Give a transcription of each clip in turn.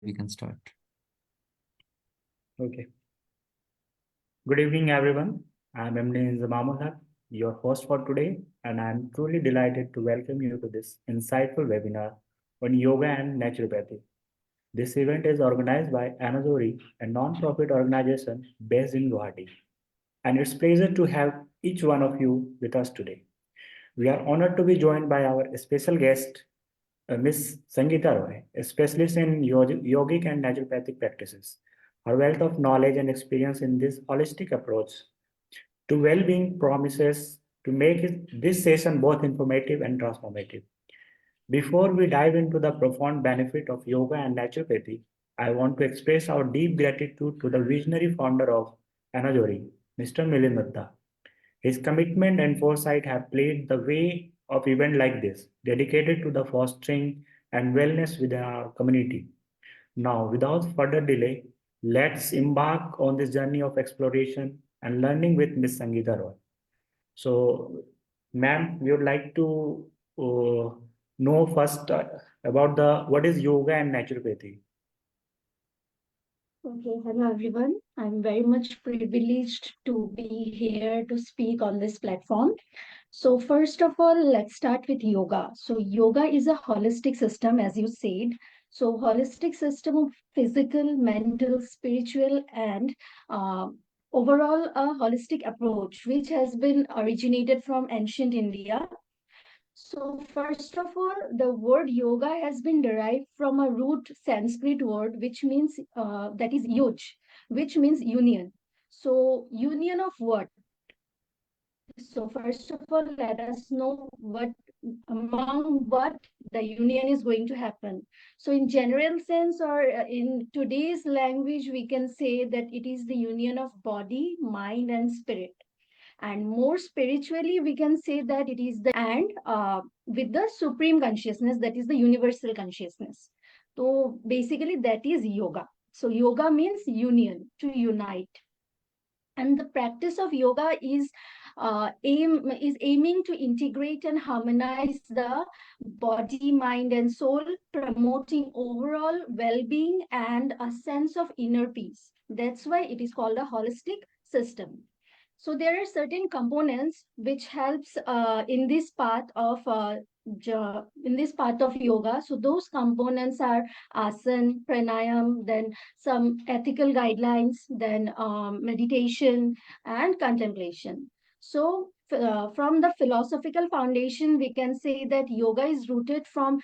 We can start. Okay. Good evening, everyone. I'm MD Zamamullah, your host for today, and I'm truly delighted to welcome you to this insightful webinar on yoga and naturopathy. This event is organized by Anadori, a non-profit organization based in Guwahati, and it's a pleasure to have each one of you with us today. We are honored to be joined by our special guest, Ms. Sangeeta Roy, a specialist in yogic and naturopathic practices. Her wealth of knowledge and experience in this holistic approach to well-being promises to make this session both informative and transformative. Before we dive into the profound benefit of yoga and naturopathy, I want to express our deep gratitude to the visionary founder of Anajori, Mr. Milind Dutta. His commitment and foresight have played the way of events like this, dedicated to the fostering and wellness within our community. Now, without further delay, let's embark on this journey of exploration and learning with Ms. Sangeeta Roy. So, ma'am, we would like to uh, know first about the what is yoga and naturopathy. Okay, hello everyone. I'm very much privileged to be here to speak on this platform. So, first of all, let's start with yoga. So, yoga is a holistic system, as you said. So, holistic system of physical, mental, spiritual, and uh, overall a holistic approach, which has been originated from ancient India. So, first of all, the word yoga has been derived from a root Sanskrit word, which means that is yuj, which means union. So, union of what? So, first of all, let us know what among what the union is going to happen. So, in general sense, or in today's language, we can say that it is the union of body, mind, and spirit. And more spiritually, we can say that it is the and with the supreme consciousness, that is the universal consciousness. So basically that is yoga. So yoga means union, to unite. And the practice of yoga is aiming to integrate and harmonize the body, mind, and soul, promoting overall well-being and a sense of inner peace. That's why it is called a holistic system. So there are certain components which helps in this part of yoga. So those components are asana, pranayam, then some ethical guidelines, then meditation and contemplation. So from the philosophical foundation, we can say that yoga is rooted from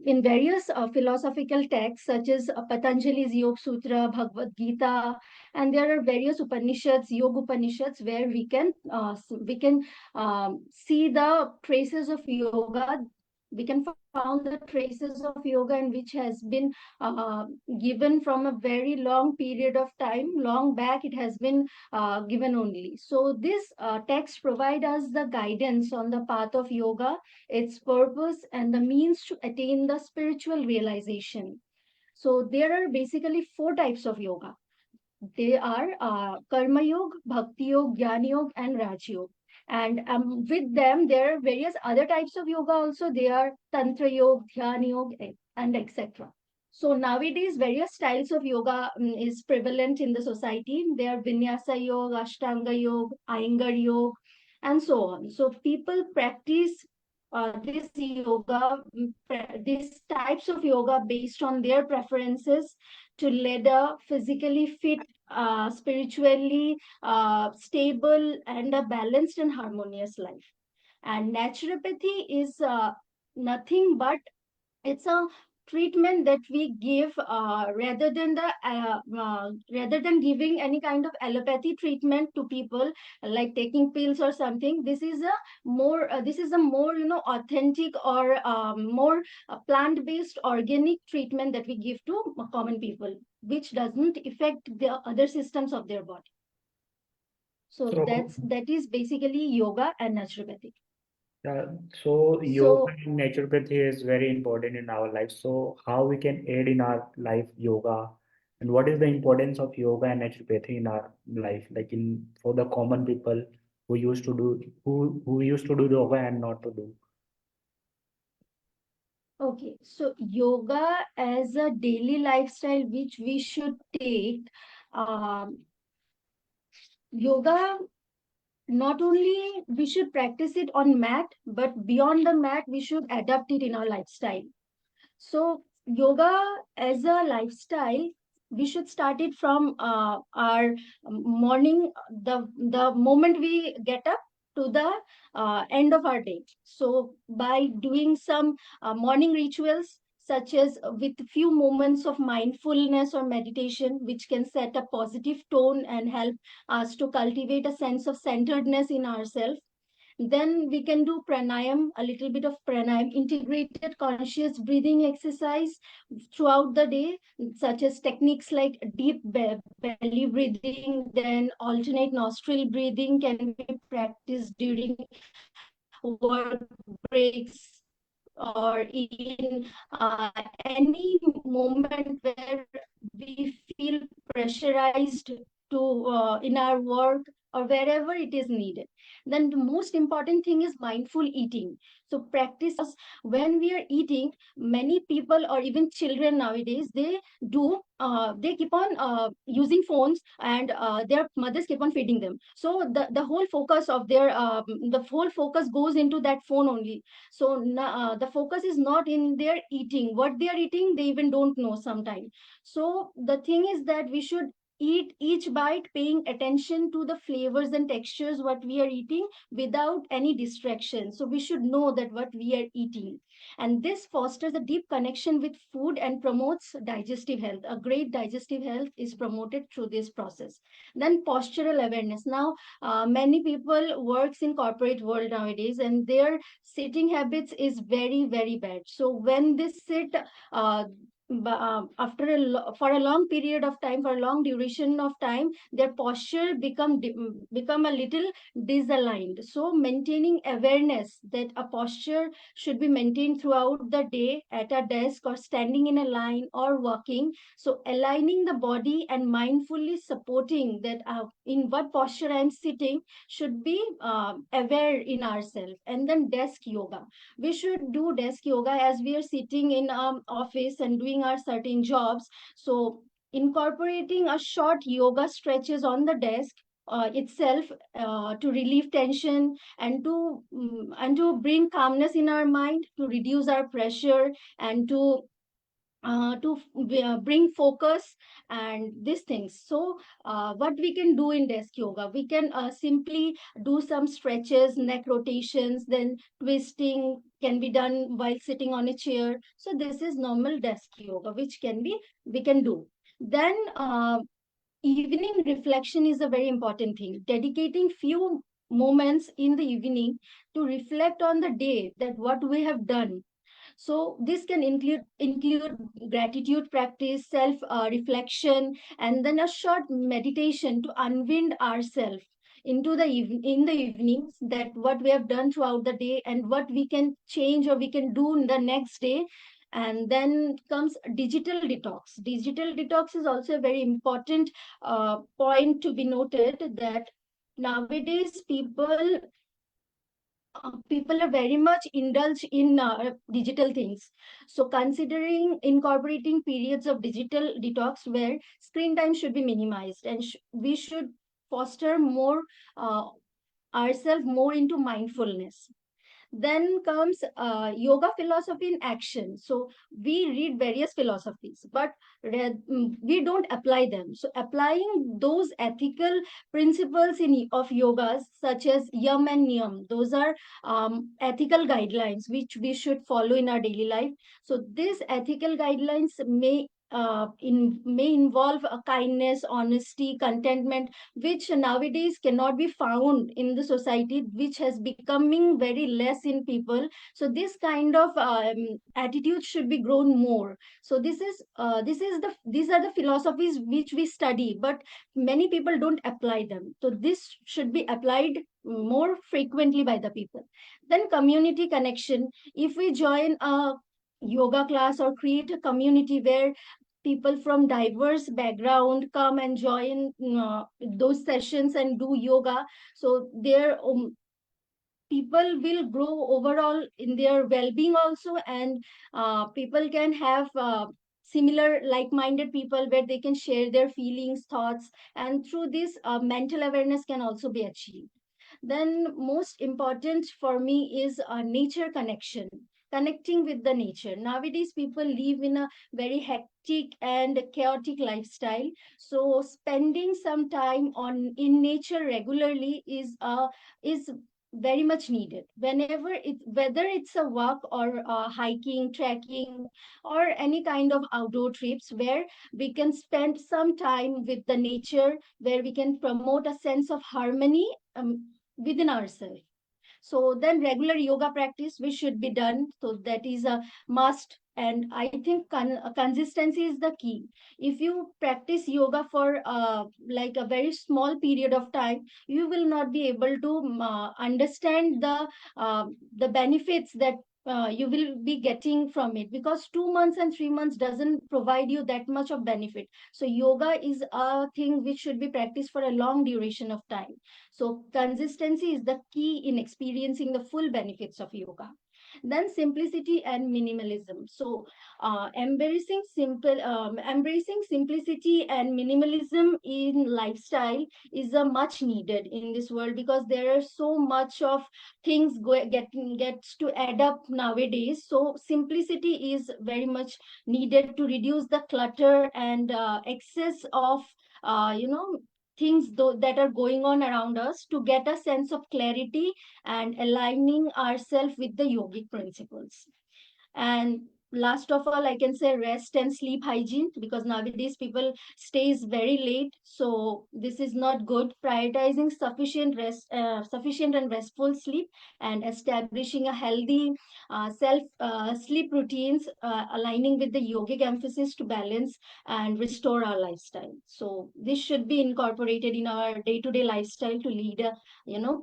in various philosophical texts such as Patanjali's Yoga Sutra, Bhagavad Gita, and there are various Upanishads, Yoga Upanishads, where we can see the traces of yoga. We can found the traces of yoga, and which has been given from a very long period of time. Long back, it has been given only. So this text provide us the guidance on the path of yoga, its purpose, and the means to attain the spiritual realization. So there are basically four types of yoga. They are Karma Yoga, Bhakti Yoga, Jnana Yoga, and Raj Yoga. And with them, there are various other types of yoga also. They are Tantra Yoga, Dhyana Yoga, and etc. So nowadays, various styles of yoga is prevalent in the society. They are Vinyasa Yoga, Ashtanga Yoga, Iyengar Yoga, and so on. So people practice this yoga, these types of yoga based on their preferences to lead a physically fit, spiritually stable, and a balanced and harmonious life. And naturopathy is nothing but it's a treatment that we give rather than giving any kind of allopathy treatment to people, like taking pills or something. This is a more authentic or more plant based organic treatment that we give to common people, which doesn't affect the other systems of their body. So So, that is basically yoga and naturopathy. uh, so yoga So and naturopathy is very important in our life. So, how we can aid in our life yoga, and what is the importance of yoga and naturopathy in our life, like in for the common people who used to do yoga and not to do. Okay, so yoga as a daily lifestyle which we should take, yoga not only we should practice it on mat, but beyond the mat we should adapt it in our lifestyle. So yoga as a lifestyle, we should start it from our morning, the moment we get up to the end of our day. So by doing some morning rituals, such as with few moments of mindfulness or meditation, which can set a positive tone and help us to cultivate a sense of centeredness in ourselves. Then we can do pranayam, a little bit of pranayam, integrated conscious breathing exercise throughout the day, such as techniques like deep belly breathing, then alternate nostril breathing can be practiced during work breaks or in any moment where we feel pressurized to in our work or wherever it is needed. Then the most important thing is mindful eating. So practice when we are eating, many people or even children nowadays, they keep on using phones, and their mothers keep on feeding them. So the whole focus of their the whole focus goes into that phone only. So the focus is not in their eating. What they are eating, they even don't know sometimes. So the thing is that we should eat each bite paying attention to the flavors and textures what we are eating without any distraction. So we should know that what we are eating, and this fosters a deep connection with food and promotes digestive health. A great digestive health is promoted through this process. Then postural awareness. Now many people works in corporate world nowadays, and their sitting habits is very very bad. So when they sit uh, for a long period of time, for a long duration of time, their posture become a little disaligned. So maintaining awareness that a posture should be maintained throughout the day at a desk or standing in a line or walking. So aligning the body and mindfully supporting that in what posture I'm sitting should be aware in ourselves. And then desk yoga. We should do desk yoga as we are sitting in office and doing our certain jobs. So incorporating a short yoga stretches on the desk itself to relieve tension and to bring calmness in our mind, to reduce our pressure, and to bring focus and these things. So what we can do in desk yoga, we can simply do some stretches, neck rotations, then twisting can be done while sitting on a chair. So this is normal desk yoga which can be we can do. Then evening reflection is a very important thing. Dedicating few moments in the evening to reflect on the day, that what we have done. So this can include gratitude practice, self reflection, and then a short meditation to unwind ourselves into the in the evenings, that what we have done throughout the day and what we can change or we can do in the next day. And then comes digital detox. Digital detox is also a very important point to be noted, that nowadays people are very much indulged in digital things. So considering incorporating periods of digital detox where screen time should be minimized, and we should foster more uh, ourselves more into mindfulness. Then comes yoga philosophy in action. So we read various philosophies, but we don't apply them. So applying those ethical principles in of yogas, such as yam and niyam, those are ethical guidelines which we should follow in our daily life. So these ethical guidelines may involve a kindness, honesty, contentment, which nowadays cannot be found in the society, which has becoming very less in people. So this kind of attitude should be grown more. So these are the philosophies which we study, but many people don't apply them. So this should be applied more frequently by the people. Then community connection. If we join a yoga class or create a community where people from diverse background come and join those sessions and do yoga, so their people will grow overall in their well-being also, and people can have similar like-minded people where they can share their feelings, thoughts, and through this mental awareness can also be achieved. Then most important for me is nature connection, connecting with the nature. Nowadays people live in a very hectic and chaotic lifestyle, so spending some time on in nature regularly is very much needed. Whenever it, whether it's a walk or hiking, trekking, or any kind of outdoor trips where we can spend some time with the nature, where we can promote a sense of harmony within ourselves. So then regular yoga practice which should be done, so that is a must. And I think consistency is the key. If you practice yoga for like a very small period of time, you will not be able to understand the benefits that you will be getting from it, because 2 months and 3 months doesn't provide you that much of benefit. So yoga is a thing which should be practiced for a long duration of time. So consistency is the key in experiencing the full benefits of yoga. Then simplicity and minimalism. So embracing simplicity and minimalism in lifestyle is a much needed in this world, because there are so much of things gets to add up nowadays. So simplicity is very much needed to reduce the clutter and excess of you know things that are going on around us, to get a sense of clarity and aligning ourselves with the yogic principles. And last of all, I can say rest and sleep hygiene, because nowadays people stays very late, so this is not good. Prioritizing sufficient and restful sleep, and establishing a healthy self sleep routines, aligning with the yogic emphasis to balance and restore our lifestyle. So this should be incorporated in our day-to-day lifestyle to lead a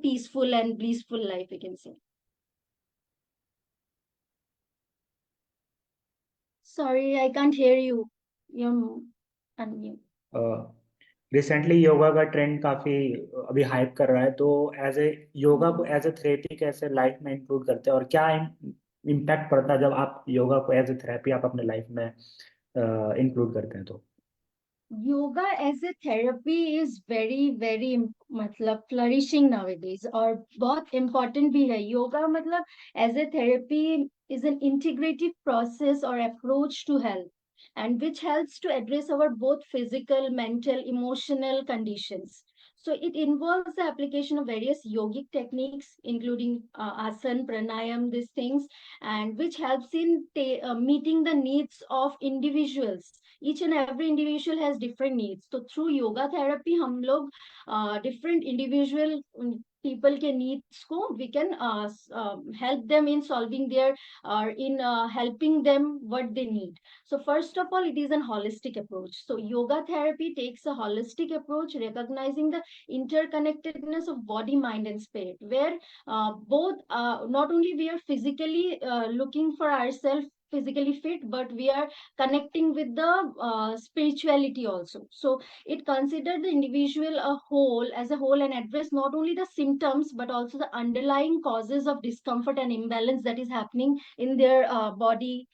peaceful and blissful life, we can say. Sorry, I can't hear you. You're unmute. Recently yoga का trend काफी अभी hype कर रहा है, तो as a yoga को as a therapy कैसे life में इंक्लूड करते हैं, और क्या इम्पैक्ट पड़ता है जब आप योगा को एज ए थेरेपी आप अपने लाइफ में इंक्लूड करते हैं तो? Yoga as a therapy is very मतलब flourishing nowadays, और बहुत important भी है. Yoga मतलब as a therapy is an integrative process or approach to health, and which helps to address our both physical, mental, emotional conditions. So it involves the application of various yogic techniques, including asana, pranayam, these things, and which helps in meeting the needs of individuals. Each and every individual has different needs. So through yoga therapy, हम लोग different individual people के needs को we can help them in solving their or in helping them what they need. So first of all, it is an holistic approach. So yoga therapy takes a holistic approach, recognizing the interconnectedness of body, mind, and spirit, where both not only we are physically looking for ourselves physically fit, but we are connecting with the spirituality also. So it considered the individual a whole as a whole, and address not only the symptoms but also the underlying causes of discomfort and imbalance that is happening in their body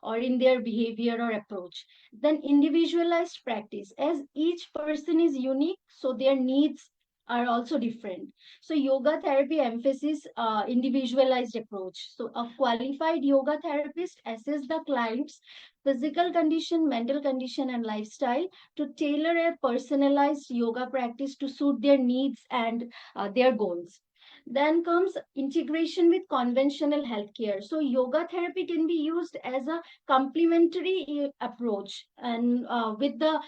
or in their behavior or approach. Then individualized practice, as each person is unique, so their needs are also different. So yoga therapy emphasis individualized approach. So a qualified yoga therapist assess the client's physical condition, mental condition, and lifestyle to tailor a personalized yoga practice to suit their needs and their goals. Then comes integration with conventional healthcare. So yoga therapy can be used as a complementary approach, and with the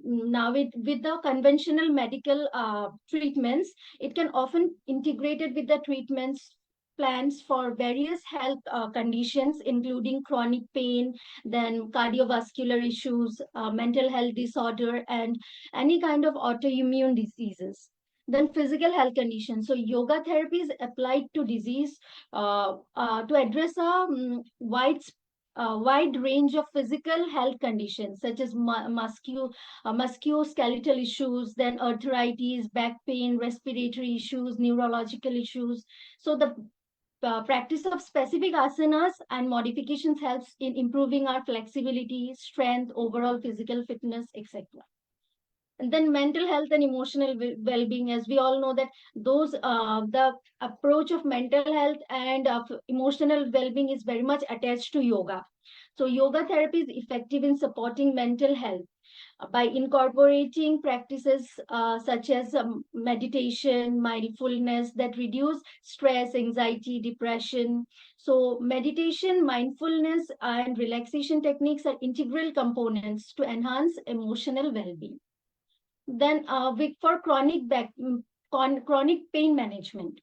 now with the conventional medical treatments, it can often integrated with the treatments plans for various health conditions, including chronic pain, then cardiovascular issues, mental health disorder, and any kind of autoimmune diseases. Then physical health conditions. So yoga therapy is applied to disease to address a wide wide range of physical health conditions such as musculoskeletal issues, then arthritis, back pain, respiratory issues, neurological issues. So the practice of specific asanas and modifications helps in improving our flexibility, strength, overall physical fitness, etc. And then mental health and emotional well-being, as we all know that those the approach of mental health and of emotional well-being is very much attached to yoga. So yoga therapy is effective in supporting mental health by incorporating practices such as meditation, mindfulness that reduce stress, anxiety, depression. So meditation, mindfulness, and relaxation techniques are integral components to enhance emotional well-being. Then for chronic pain management.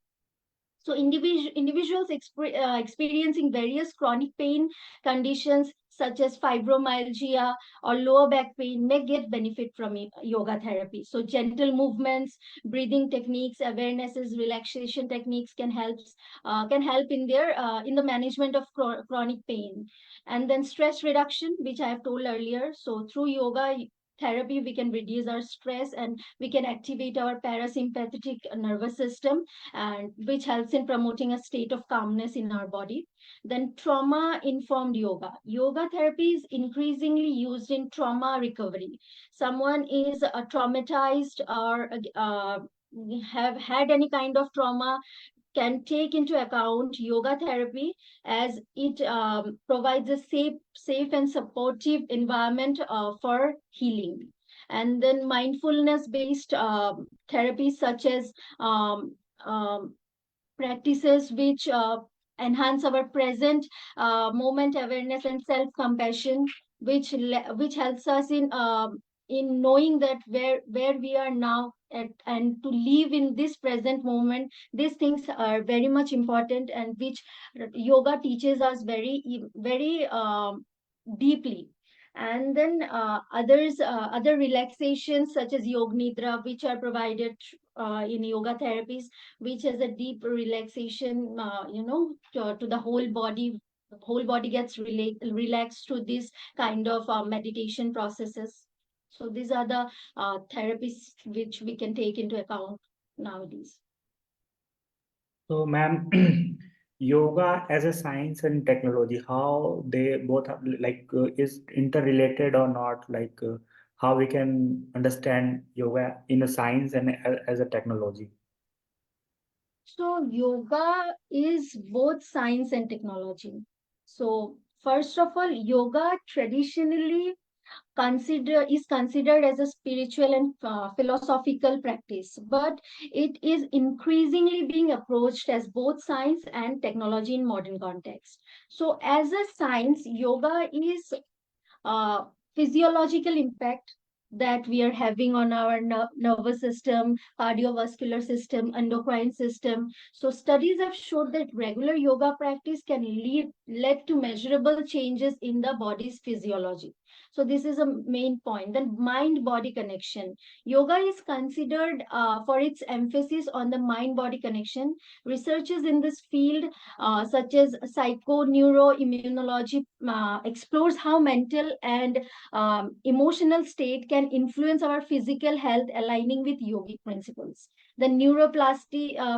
So individuals experiencing various chronic pain conditions such as fibromyalgia or lower back pain may get benefit from yoga therapy. So gentle movements, breathing techniques, awarenesses, relaxation techniques can help in the management of chronic pain. And then stress reduction, which I have told earlier. So through yoga therapy, we can reduce our stress and we can activate our parasympathetic nervous system, and which helps in promoting a state of calmness in our body. Then trauma informed yoga. Yoga therapy is increasingly used in trauma recovery. Someone is traumatized or have had any kind of trauma can take into account yoga therapy, as it provides a safe and supportive environment for healing. And then mindfulness based therapies such as um, practices which enhance our present moment awareness and self compassion, which helps us in knowing that where we are now and to live in this present moment. These things are very much important, and which yoga teaches us very deeply. And then other relaxations such as yoga nidra, which are provided in yoga therapies, which has a deep relaxation, to the whole body. The whole body gets relaxed through this kind of meditation processes. So these are the therapies which we can take into account nowadays. So, ma'am, yoga as a science and technology, how they both are, like is interrelated or not? Like how we can understand yoga in a science and as a technology? So yoga is both science and technology. So first of all, yoga traditionally considered as a spiritual and philosophical practice, but it is increasingly being approached as both science and technology in modern context. So as a science, yoga is uh, physiological impact that we are having on our nervous system, cardiovascular system, endocrine system. So studies have showed that regular yoga practice can lead to measurable changes in the body's physiology. So this is a main point. Then mind-body connection. Yoga is considered for its emphasis on the mind-body connection. Researchers in this field such as psychoneuroimmunology explores how mental and emotional state can influence our physical health, aligning with yogic principles. The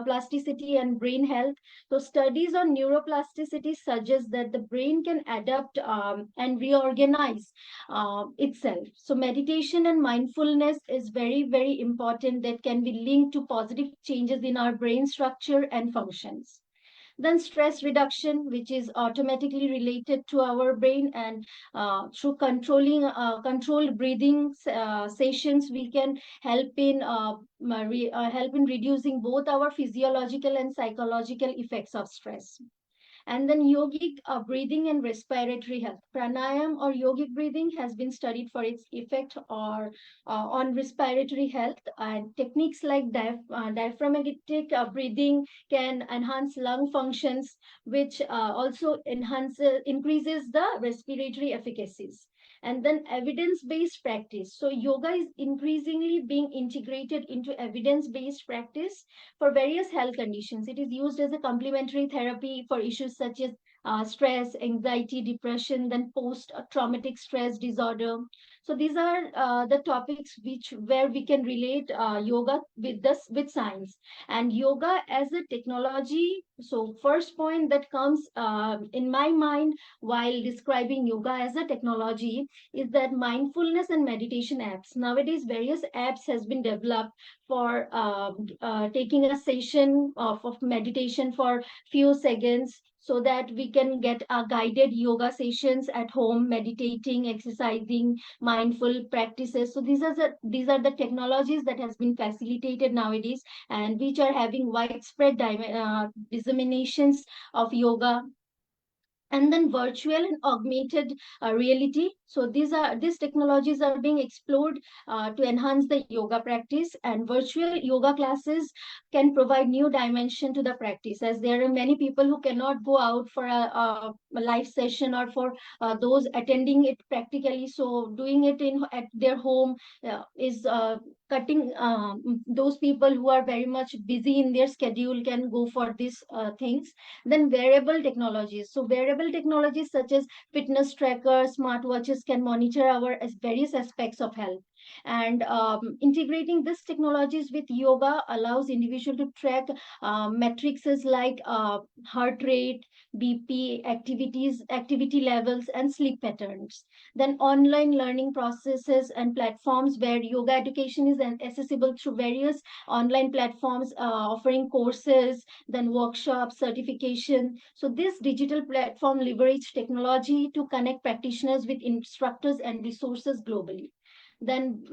plasticity and brain health. So studies on neuroplasticity suggest that the brain can adapt and reorganize itself. So meditation and mindfulness is very important, that can be linked to positive changes in our brain structure and functions. Then stress reduction, which is automatically related to our brain, and through controlled breathing sessions, we can help in reducing both our physiological and psychological effects of stress. And then yogic breathing and respiratory health. Pranayam or yogic breathing has been studied for its effect on respiratory health, and techniques like diaphragmatic breathing can enhance lung functions, which also increases the respiratory efficacies. And then evidence-based practice. So yoga is increasingly being integrated into evidence-based practice for various health conditions. It is used as a complementary therapy for issues such as stress, anxiety, depression, then post-traumatic stress disorder. So these are the topics where we can relate yoga with science and yoga as a technology. So first point that comes in my mind while describing yoga as a technology is that mindfulness and meditation apps. Nowadays, various apps has been developed for taking a session of meditation for few seconds so that we can get guided yoga sessions at home, meditating, exercising, mindful practices. So these are the technologies that has been facilitated nowadays and which are having widespread disseminations of yoga. And then virtual and augmented reality. So these technologies are being explored to enhance the yoga practice, and virtual yoga classes can provide new dimension to the practice, as there are many people who cannot go out for a live session or for those attending it practically. So doing it at their home is cutting those people who are very much busy in their schedule can go for these things. Then wearable technologies. So wearable technologies such as fitness trackers, smartwatches can monitor our various aspects of health. And integrating these technologies with yoga allows individual to track metrics like heart rate, BP, activity levels, and sleep patterns. Then online learning processes and platforms where yoga education is accessible through various online platforms offering courses, then workshops, certification. So this digital platform leverage technology to connect practitioners with instructors and resources globally. Then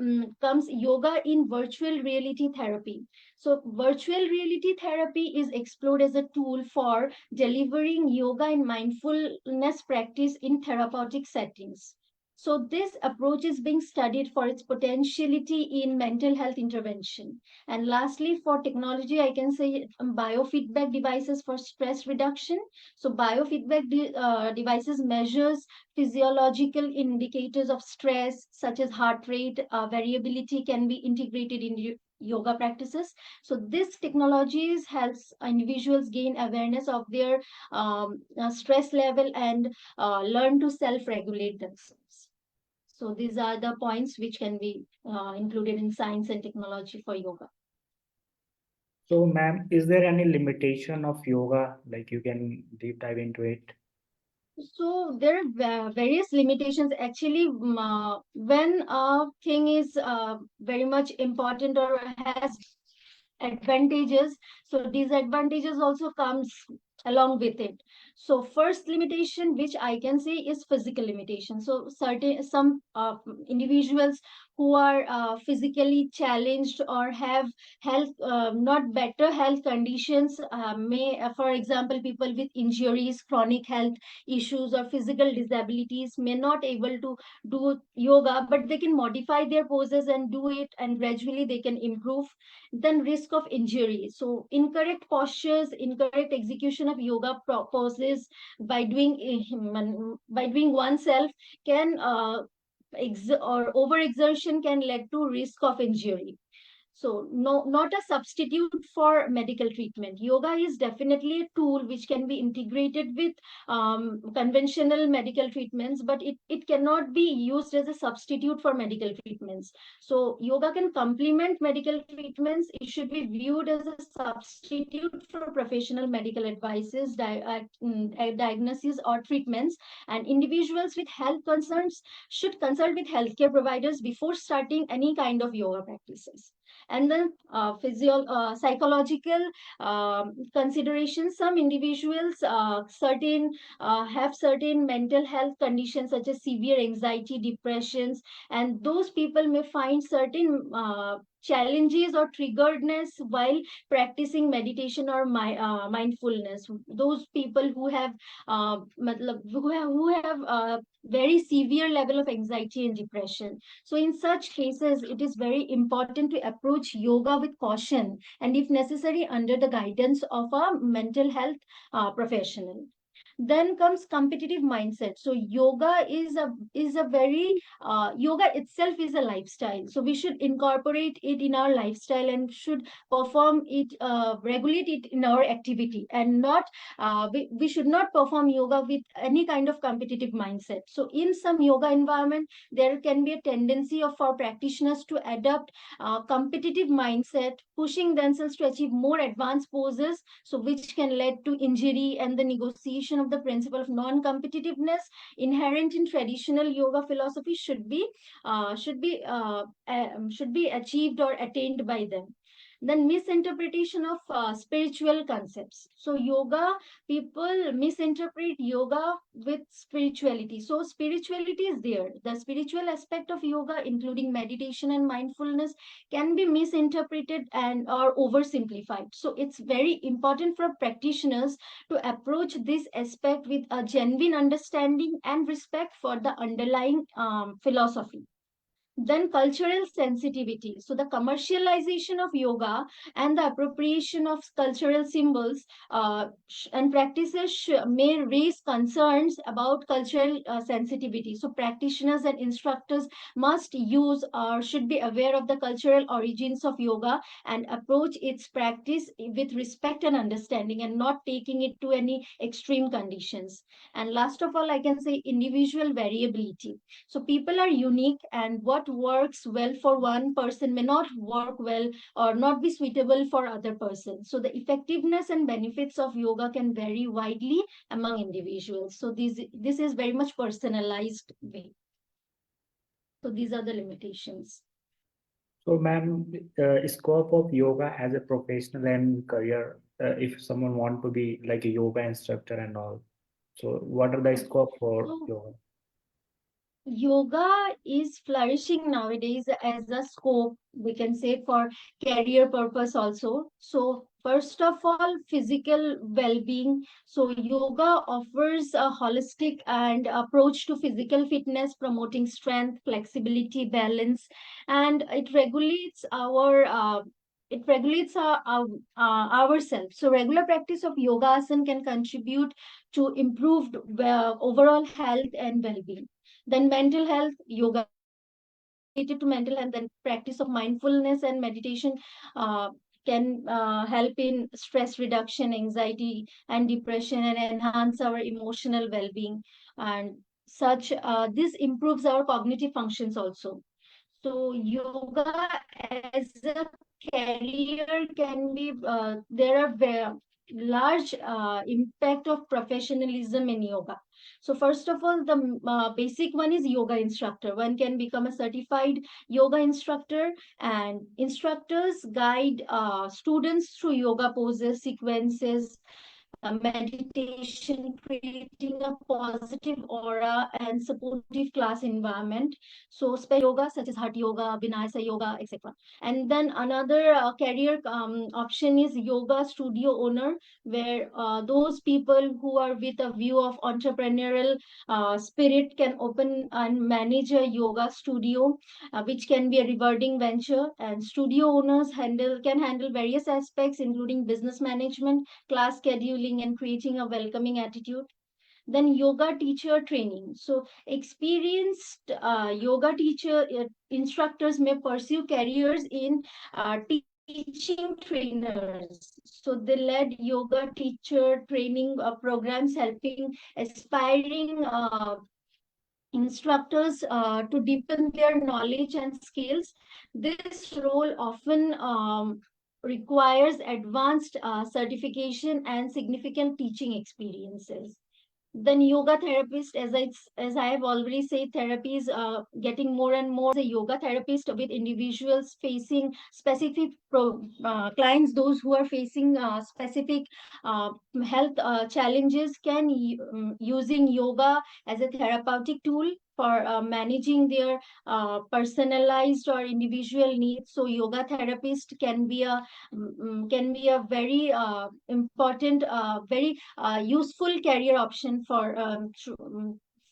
comes yoga in virtual reality therapy. So virtual reality therapy is explored as a tool for delivering yoga and mindfulness practice in therapeutic settings. So this approach is being studied for its potentiality in mental health intervention. And lastly, for technology, I can say biofeedback devices for stress reduction. So biofeedback devices measures physiological indicators of stress, such as heart rate variability, can be integrated in yoga practices. So this technologies helps individuals gain awareness of their stress level and learn to self-regulate themselves. So these are the points which can be included in science and technology for yoga. So, ma'am, is there any limitation of yoga? Like you can deep dive into it? So there are various limitations. Actually, when a thing is very much important or has advantages, so disadvantages also comes along with it. So first limitation which I can say is physical limitation. So some individuals who are physically challenged or have health not better health conditions may for example, people with injuries, chronic health issues, or physical disabilities may not able to do yoga, but they can modify their poses and do it, and gradually they can improve. Then risk of injury. So incorrect postures, incorrect execution of yoga poses by doing oneself can or overexertion can lead to risk of injury. So no, not a substitute for medical treatment. Yoga is definitely a tool which can be integrated with conventional medical treatments, but it cannot be used as a substitute for medical treatments. So yoga can complement medical treatments. It should be viewed as a substitute for professional medical advices, diagnosis, or treatments. And individuals with health concerns should consult with healthcare providers before starting any kind of yoga practices. And then psychological considerations. Some individuals have certain mental health conditions such as severe anxiety, depressions, and those people may find certain challenges or triggeredness while practicing meditation or mindfulness. Those people who have very severe level of anxiety and depression. So in such cases, it is very important to approach yoga with caution and if necessary under the guidance of a mental health professional. Then comes competitive mindset. So yoga is a very yoga itself is a lifestyle, so we should incorporate it in our lifestyle and should perform it, regulate it in our activity, and not we should not perform yoga with any kind of competitive mindset. So in some yoga environment there can be a tendency of for practitioners to adopt competitive mindset, pushing themselves to achieve more advanced poses, so which can lead to injury, and the negotiation of the principle of non-competitiveness inherent in traditional yoga philosophy should be achieved or attained by them. Then misinterpretation of spiritual concepts. So yoga, people misinterpret yoga with spirituality. So spirituality is there. The spiritual aspect of yoga, including meditation and mindfulness, can be misinterpreted and or oversimplified. So it's very important for practitioners to approach this aspect with a genuine understanding and respect for the underlying philosophy. Then cultural sensitivity. So the commercialization of yoga and the appropriation of cultural symbols and practices may raise concerns about cultural sensitivity. So practitioners and instructors must use or should be aware of the cultural origins of yoga and approach its practice with respect and understanding, and not taking it to any extreme conditions. And last of all, I can say individual variability. So people are unique, and what works well for one person may not work well or not be suitable for other person. So the effectiveness and benefits of yoga can vary widely among individuals. So this is very much personalized way. So these are the limitations. So, ma'am, scope of yoga as a professional and career, if someone want to be like a yoga instructor and all. So, what are the scope for So yoga? yoga is flourishing nowadays as a scope, we can say, for career purpose also. So first of all, physical well-being. So yoga offers a holistic and approach to physical fitness, promoting strength, flexibility, balance, and it regulates ourselves. So regular practice of yoga asana can contribute to improved overall health and well-being. Then mental health, yoga related to mental health, then practice of mindfulness and meditation uh, can help in stress reduction, anxiety and depression, and enhance our emotional well-being. And such this improves our cognitive functions also. So yoga as a career can be there are very large impact of professionalism in yoga. So first of all, the basic one is yoga instructor. One can become a certified yoga instructor, and instructors guide students through yoga poses, sequences, meditation, creating a positive aura and supportive class environment. So special yoga such as Hatha yoga, Vinyasa yoga, etc. And then another career option is yoga studio owner, where those people who are with a view of entrepreneurial spirit can open and manage a yoga studio, which can be a rewarding venture. And studio owners can handle various aspects, including business management, class scheduling, and creating a welcoming attitude. Then yoga teacher training. So experienced yoga teacher instructors may pursue careers in teaching trainers. So they led yoga teacher training programs, helping aspiring instructors to deepen their knowledge and skills. This role often requires advanced certification and significant teaching experiences. Then yoga therapist, as I have already said, therapy is getting more and more a yoga therapist with individuals facing specific clients. Those who are facing specific uh, health challenges can using yoga as a therapeutic tool for managing their personalized or individual needs. So yoga therapist can be a very important, very useful career option for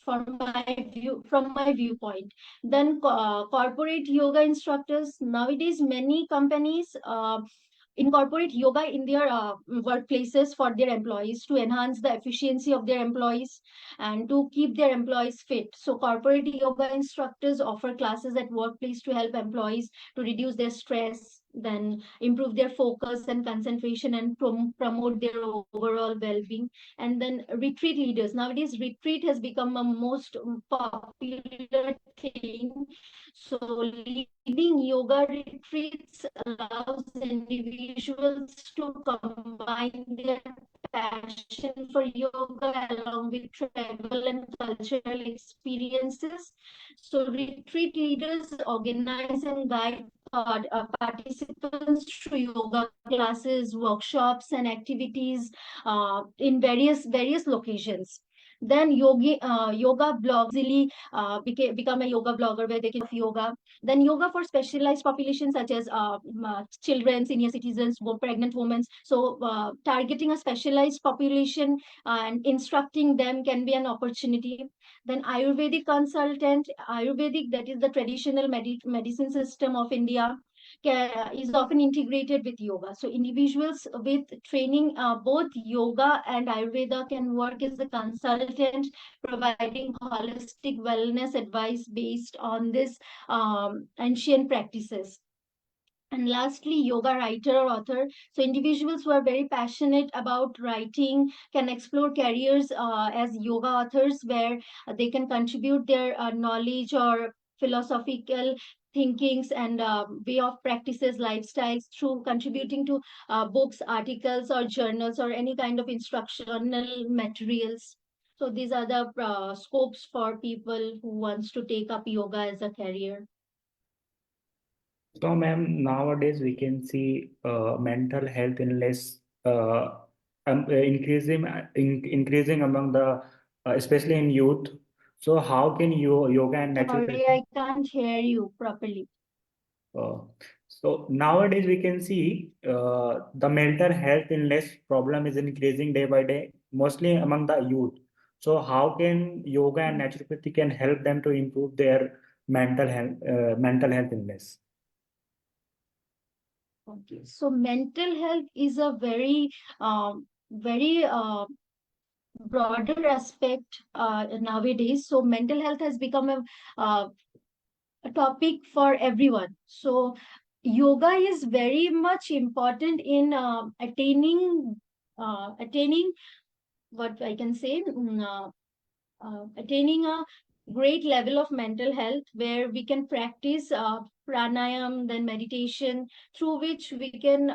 from my viewpoint. Then corporate yoga instructors, nowadays many companies incorporate yoga in their workplaces for their employees to enhance the efficiency of their employees and to keep their employees fit. So corporate yoga instructors offer classes at workplace to help employees to reduce their stress, then improve their focus and concentration, and promote their overall well-being. And then retreat leaders, nowadays retreat has become a most popular thing. So leading yoga retreats allows individuals to combine their passion for yoga along with travel and cultural experiences. So retreat leaders organize and guide participants through yoga classes, workshops, and activities in various locations. Then yoga blogs easily become a yoga blogger where they can yoga. Then yoga for specialized populations such as children, senior citizens, pregnant women. So targeting a specialized population and instructing them can be an opportunity. Then Ayurvedic consultant, Ayurvedic, that is the traditional medicine system of India, is often integrated with yoga. So individuals with training both yoga and Ayurveda can work as a consultant, providing holistic wellness advice based on this ancient practices. And lastly, yoga writer or author. So individuals who are very passionate about writing can explore careers as yoga authors, where they can contribute their knowledge or philosophical thinkings and way of practices, lifestyles through contributing to books, articles, or journals, or any kind of instructional materials. So these are the scopes for people who wants to take up yoga as a career. So, ma'am, nowadays we can see mental health illness increasing among the, especially in youth. So, how can yoga and Sorry, I can't hear you properly. Uh, so nowadays we can see the mental health illness problem is increasing day by day, mostly among the youth. So how can yoga and naturopathy can help them to improve their mental health illness? Okay, so mental health is a very broader aspect nowadays. So mental health has become a topic for everyone. So yoga is very much important in attaining what I can say, attaining a great level of mental health, where we can practice pranayam, then meditation, through which we can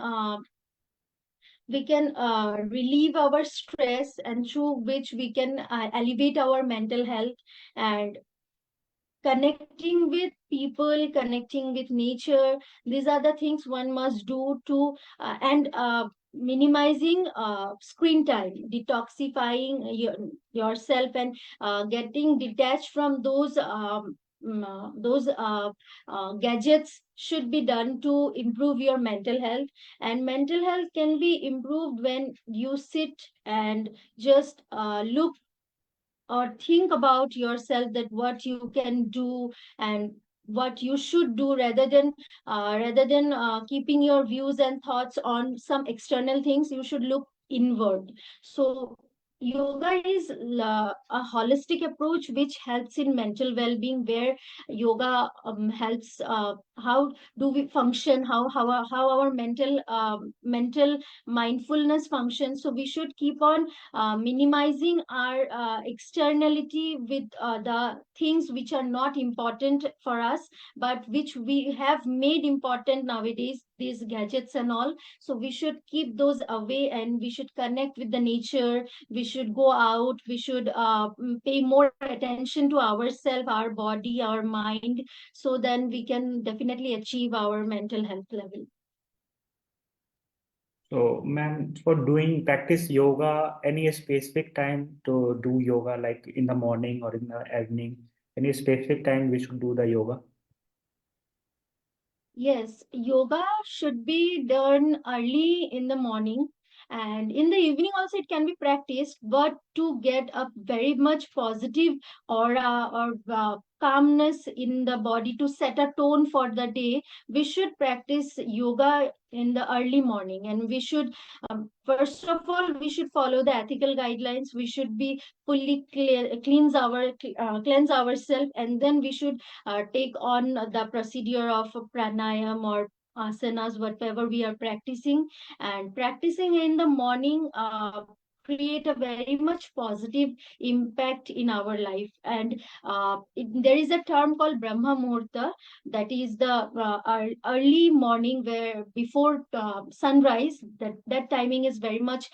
relieve our stress, and through which we can elevate our mental health. And connecting with people, connecting with nature, these are the things one must do to and minimizing screen time, detoxifying yourself, and getting detached from those gadgets should be done to improve your mental health. And mental health can be improved when you sit and just look or think about yourself, that what you can do and what you should do, rather than keeping your views and thoughts on some external things. You should look inward. So yoga is a holistic approach which helps in mental well-being, where yoga helps how do we function, how our mental mindfulness functions. So we should keep on minimizing our externality with the things which are not important for us, but which we have made important nowadays, these gadgets and all. So we should keep those away, and we should connect with the nature. We should go out. We should pay more attention to ourselves, our body, our mind. So then we can definitely achieve our mental health level. So, ma'am, for doing practice yoga, any specific time to do yoga, like in the morning or in the evening? Any specific time we should do the yoga? Yes, yoga should be done early in the morning, and in the evening also it can be practiced, but to get a very much positive aura or calmness in the body, to set a tone for the day, we should practice yoga in the early morning. And we should, first of all, we should follow the ethical guidelines. We should be fully cleanse ourselves, and then we should take on the procedure of pranayam or asanas, whatever we are practicing. And practicing in the morning create a very much positive impact in our life. And there is a term called Brahma Muhurta, that is the early morning, where before sunrise, that timing is very much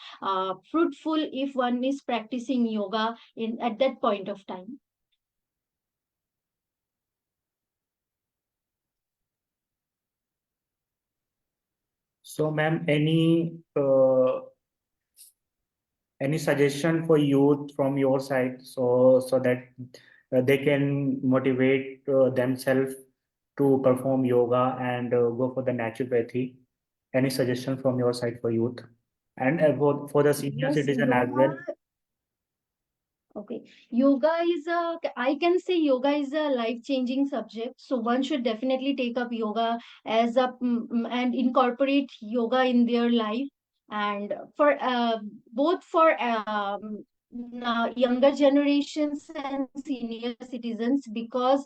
fruitful if one is practicing yoga in at that point of time. So, ma'am, any suggestion for youth from your side, so that they can motivate themselves to perform yoga and go for the naturopathy? Any suggestion from your side for youth and for the senior Yes, citizen as well? okay. I can say yoga is a life-changing subject. So one should definitely take up yoga as and incorporate yoga in their life. And for both for younger generations and senior citizens, because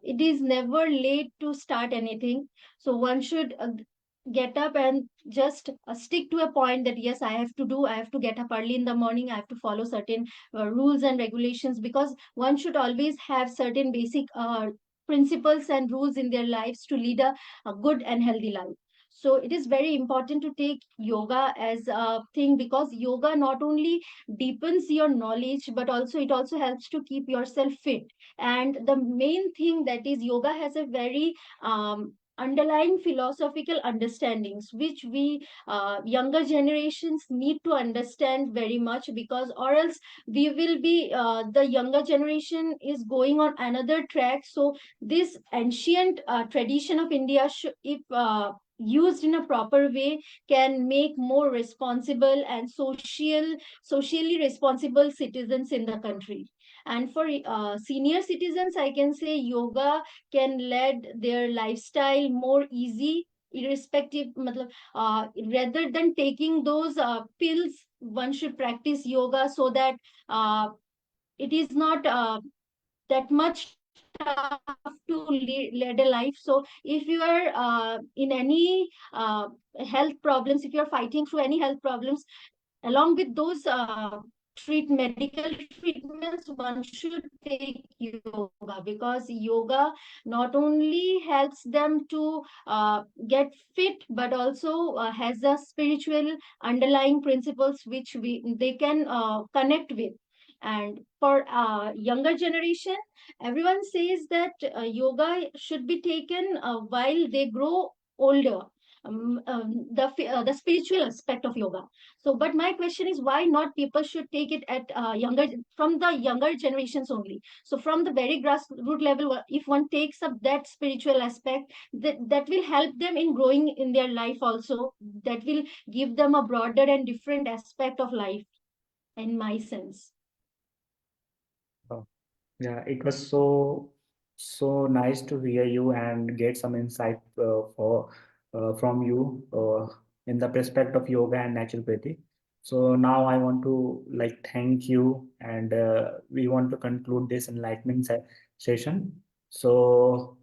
it is never late to start anything. So one should get up and just stick to a point that yes, I have to get up early in the morning, I have to follow certain rules and regulations, because one should always have certain basic principles and rules in their lives to lead a good and healthy life. So it is very important to take yoga as a thing, because yoga not only deepens your knowledge, but also it also helps to keep yourself fit. And the main thing, that is, yoga has a very underlying philosophical understandings, which we younger generations need to understand very much, because or else we will be the younger generation is going on another track. So this ancient tradition of India, if used in a proper way, can make more responsible and socially responsible citizens in the country. And for senior citizens, I can say yoga can lead their lifestyle more easy, irrespective rather than taking those pills. One should practice yoga, so that it is not that much tough to lead a life. So if you are in any health problems, if you are fighting through any health problems, along with those medical treatments, one should take yoga, because yoga not only helps them to get fit, but also has a spiritual underlying principles which they can connect with. And for younger generation, everyone says that yoga should be taken while they grow older, the spiritual aspect of yoga. So but my question is, why not people should take it at from the younger generations only? So from the very grassroots level, if one takes up that spiritual aspect, that will help them in growing in their life also. That will give them a broader and different aspect of life, in my sense. Oh, yeah, it was so nice to hear you and get some insight from you in the perspective of yoga and naturopathy. So now I want to like thank you, and we want to conclude this enlightenment session. So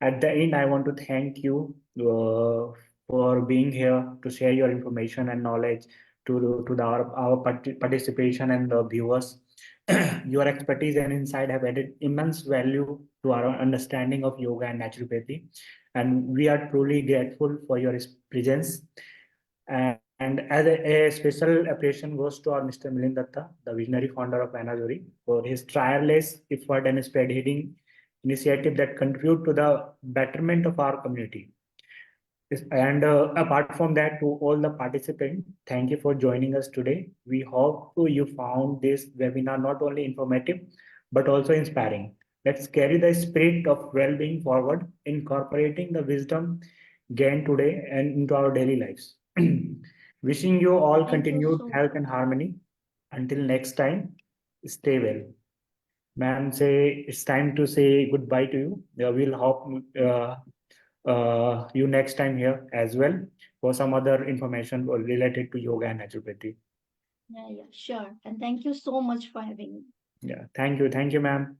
at the end, I want to thank you for being here to share your information and knowledge to our participation and the viewers. Your expertise and insight have added immense value to our understanding of yoga and naturopathy, and we are truly grateful for your presence. And as a special appreciation goes to our Mr. Milind Datta, the visionary founder of Anajori, for his tireless effort and spearheading initiative that contribute to the betterment of our community. And apart from that, to all the participants, thank you for joining us today. We hope you found this webinar not only informative, but also inspiring. Let's carry the spirit of well-being forward, incorporating the wisdom gained today and into our daily lives. Wishing you all Thank you continued so health and harmony. Until next time, stay well. Ma'am, say it's time to say goodbye to you. We'll hope you next time here as well for some other information related to yoga and naturopathy. Yeah, sure. And thank you so much for having me. Yeah, thank you, ma'am.